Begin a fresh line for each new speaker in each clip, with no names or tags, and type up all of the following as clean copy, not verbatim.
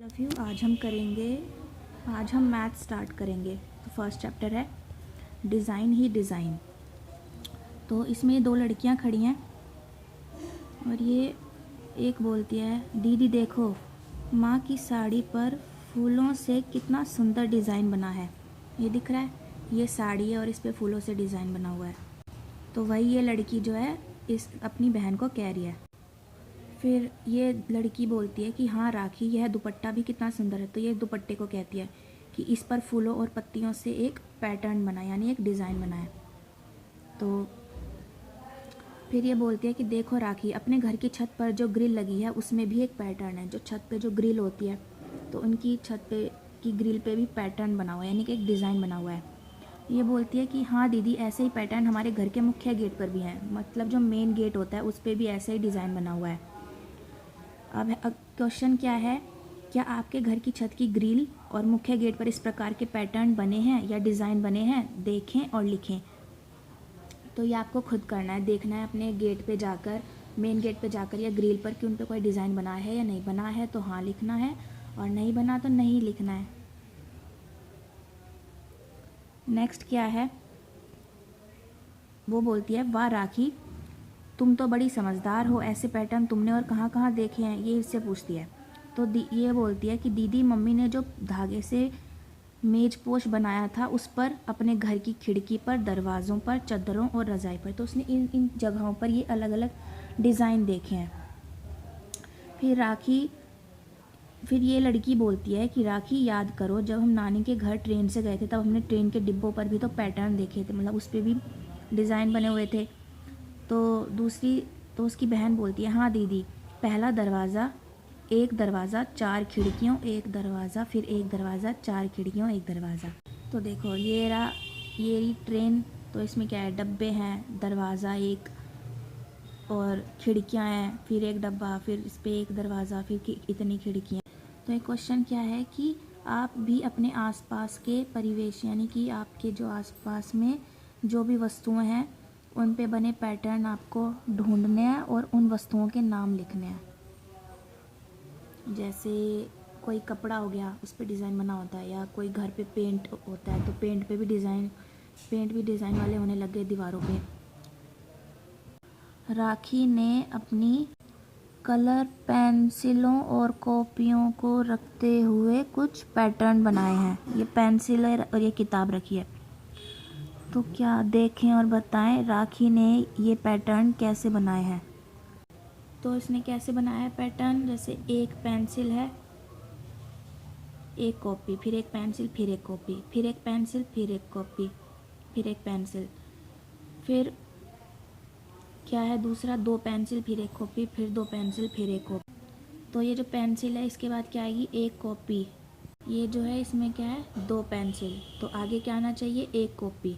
Love you. आज हम math start करेंगे। तो फर्स्ट चैप्टर है डिज़ाइन ही डिज़ाइन। तो इसमें दो लड़कियां खड़ी हैं और ये एक बोलती है, दीदी देखो माँ की साड़ी पर फूलों से कितना सुंदर डिज़ाइन बना है। ये दिख रहा है, ये साड़ी है और इस पे फूलों से डिज़ाइन बना हुआ है। तो वही ये लड़की जो है इस अपनी बहन को कह रही है। फिर ये लड़की बोलती है कि हाँ राखी, यह दुपट्टा भी कितना सुंदर है। तो ये दुपट्टे को कहती है कि इस पर फूलों और पत्तियों से एक पैटर्न बना, यानी एक डिज़ाइन बना है। तो फिर ये बोलती है कि देखो राखी, अपने घर की छत पर जो ग्रिल लगी है उसमें भी एक पैटर्न है। जो छत पे जो ग्रिल होती है तो उनकी छत पे की ग्रिल पे भी पैटर्न बना हुआ है, यानी कि एक डिज़ाइन बना हुआ है। ये बोलती है कि हाँ दीदी, ऐसे ही पैटर्न हमारे घर के मुख्य गेट पर भी हैं, मतलब जो मेन गेट होता है उस पर भी ऐसे ही डिज़ाइन बना हुआ है। अब क्वेश्चन क्या है, क्या आपके घर की छत की ग्रिल और मुख्य गेट पर इस प्रकार के पैटर्न बने हैं या डिज़ाइन बने हैं? देखें और लिखें। तो ये आपको खुद करना है, देखना है अपने गेट पे जाकर, मेन गेट पे जाकर या ग्रिल पर कि उन पे कोई डिज़ाइन बना है या नहीं बना है। तो हाँ लिखना है और नहीं बना तो नहीं लिखना है। नेक्स्ट क्या है, वो बोलती है, वाह राखी तुम तो बड़ी समझदार हो, ऐसे पैटर्न तुमने और कहाँ कहाँ देखे हैं, ये इससे पूछती है। तो ये बोलती है कि दीदी मम्मी ने जो धागे से मेज पोश बनाया था उस पर, अपने घर की खिड़की पर, दरवाज़ों पर, चद्दरों और रज़ाई पर। तो उसने इन जगहों पर ये अलग अलग डिज़ाइन देखे हैं। फिर ये लड़की बोलती है कि राखी याद करो, जब हम नानी के घर ट्रेन से गए थे तब हमने ट्रेन के डिब्बों पर भी तो पैटर्न देखे थे, मतलब उस पर भी डिज़ाइन बने हुए थे। तो उसकी बहन बोलती है, हाँ दीदी, पहला दरवाज़ा, एक दरवाज़ा, चार खिड़कियों, एक दरवाज़ा, फिर एक दरवाज़ा, चार खिड़कियों, एक दरवाज़ा। तो देखो ये रही ट्रेन। तो इसमें क्या है, डब्बे हैं, दरवाज़ा एक और खिड़कियां हैं, फिर एक डब्बा, फिर इस पर एक दरवाज़ा, फिर इतनी खिड़कियाँ। तो एक क्वेश्चन क्या है कि आप भी अपने आसपास के परिवेश, यानी कि आपके जो आसपास में जो भी वस्तुएं हैं उन पे बने पैटर्न आपको ढूंढने हैं और उन वस्तुओं के नाम लिखने हैं। जैसे कोई कपड़ा हो गया, उस पर डिज़ाइन बना होता है, या कोई घर पे पेंट होता है तो पेंट भी डिज़ाइन वाले होने लग गए दीवारों पे। राखी ने अपनी कलर पेंसिलों और कॉपियों को रखते हुए कुछ पैटर्न बनाए हैं। ये पेंसिल और ये किताब रखी है। तो क्या देखें और बताएं राखी ने ये पैटर्न कैसे बनाए हैं। तो इसने कैसे बनाया है पैटर्न, जैसे एक पेंसिल है, एक कॉपी, फिर एक पेंसिल, फिर एक कॉपी, फिर एक पेंसिल, फिर एक कॉपी, फिर एक पेंसिल। फिर क्या है दूसरा, दो पेंसिल, फिर एक कॉपी, फिर दो पेंसिल, फिर एक कॉपी। तो ये जो पेंसिल है इसके बाद क्या आएगी, एक कॉपी। ये जो है इसमें क्या है, दो पेंसिल, तो आगे क्या आना चाहिए, एक कॉपी।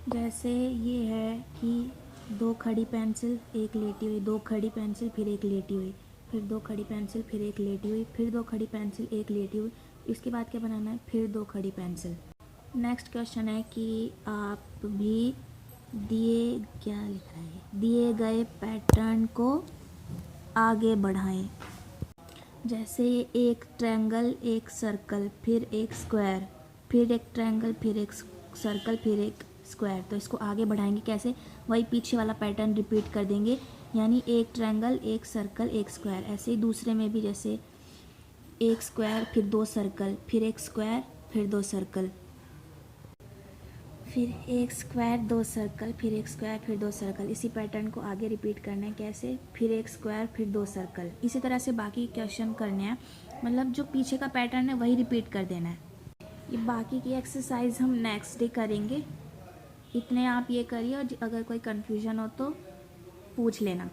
जैसे ये है कि दो खड़ी पेंसिल, एक लेटी हुई, दो खड़ी पेंसिल, फिर एक लेटी हुई, फिर दो खड़ी पेंसिल, फिर एक लेटी हुई, फिर दो खड़ी पेंसिल, एक लेटी हुई। इसके बाद क्या बनाना है, फिर दो खड़ी पेंसिल। नेक्स्ट क्वेश्चन है कि आप भी दिए गए पैटर्न को आगे बढ़ाएं। जैसे एक ट्रायंगल, एक सर्कल, फिर एक स्क्वायर, फिर एक ट्रायंगल, फिर एक सर्कल, फिर एक स्क्वायर। तो इसको आगे बढ़ाएंगे कैसे, वही पीछे वाला पैटर्न रिपीट कर देंगे, यानी एक ट्रायंगल, एक सर्कल, एक स्क्वायर। ऐसे ही दूसरे में भी, जैसे एक स्क्वायर, फिर दो सर्कल, फिर एक स्क्वायर, फिर दो सर्कल, फिर एक स्क्वायर, दो सर्कल, फिर एक स्क्वायर, फिर दो सर्कल। इसी पैटर्न को आगे रिपीट करना है कैसे, फिर एक स्क्वायर, फिर दो सर्कल। इसी तरह से बाकी क्वेश्चन करने हैं, मतलब जो पीछे का पैटर्न है वही रिपीट कर देना है। ये बाकी की एक्सरसाइज हम नेक्स्ट डे करेंगे। इतने आप ये करिए और अगर कोई कन्फ्यूजन हो तो पूछ लेना।